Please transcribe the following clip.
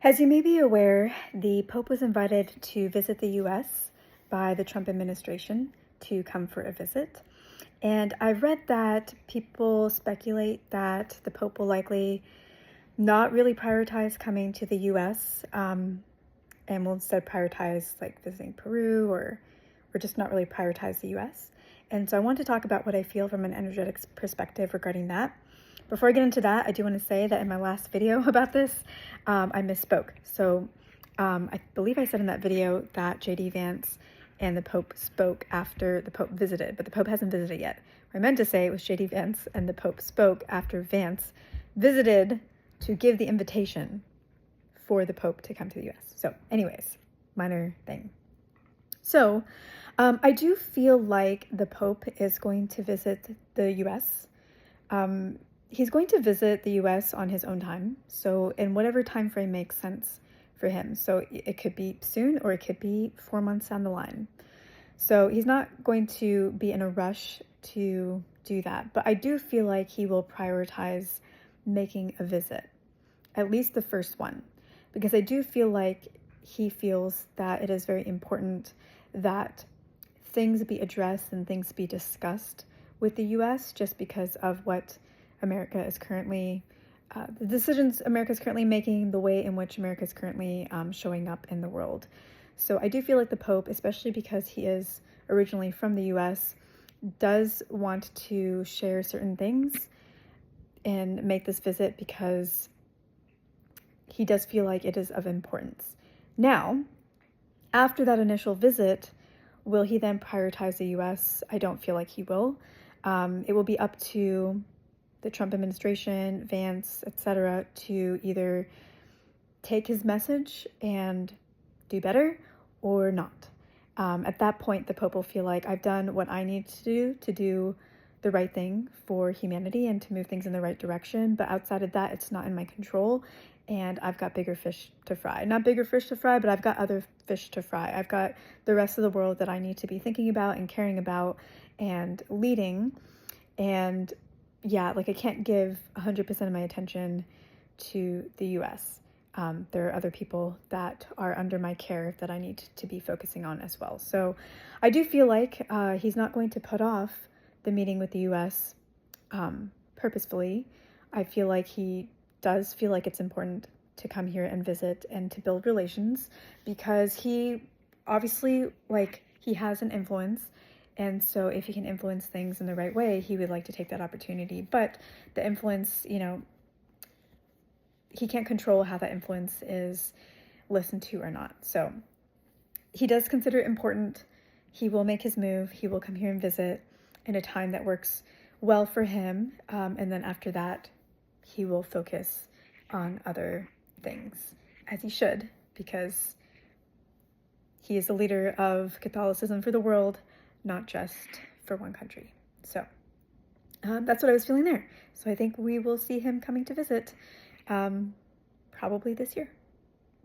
As you may be aware, the Pope was invited to visit the US by the Trump administration to come for a visit. And I've read that people speculate that the Pope will likely not really prioritize coming to the US and will instead prioritize like visiting Peru or just not really prioritize the US. And so I want to talk about what I feel from an energetics perspective regarding that. Before I get into that, I do want to say that in my last video about this, I misspoke. So I believe I said in that video that JD Vance and the Pope spoke after the Pope visited, but the Pope hasn't visited yet. What I meant to say was JD Vance and the Pope spoke after Vance visited to give the invitation for the Pope to come to the US. So anyways, minor thing. So I do feel like the Pope is going to visit the US. He's going to visit the US on his own time, so in whatever time frame makes sense for him. So it could be soon or it could be 4 months down the line. So he's not going to be in a rush to do that, but I do feel like he will prioritize making a visit, at least the first one, because I do feel like he feels that it is very important that things be addressed and things be discussed with the US just because of what America is currently, the decisions America is currently making, the way in which America is currently showing up in the world. So I do feel like the Pope, especially because he is originally from the US, does want to share certain things and make this visit because he does feel like it is of importance. Now, after that initial visit, will he then prioritize the US? I don't feel like he will. It will be up to the Trump administration, Vance, etc., to either take his message and do better or not. At that point, the Pope will feel like I've done what I need to do the right thing for humanity and to move things in the right direction. But outside of that, it's not in my control. And I've got bigger fish to fry. Not bigger fish to fry, but I've got other fish to fry. I've got the rest of the world that I need to be thinking about and caring about and leading. And yeah, like I can't give 100% of my attention to the US. There are other people that are under my care that I need to be focusing on as well. So I do feel like he's not going to put off the meeting with the US purposefully. I feel like he does feel like it's important to come here and visit and to build relations because he obviously, like, he has an influence. And so if he can influence things in the right way, he would like to take that opportunity. But the influence, he can't control how that influence is listened to or not. So he does consider it important. He will make his move. He will come here and visit in a time that works well for him. And then after that, he will focus on other things, as he should, because he is the leader of Catholicism for the world, not just for one country. So that's what I was feeling there. So I think we will see him coming to visit probably this year.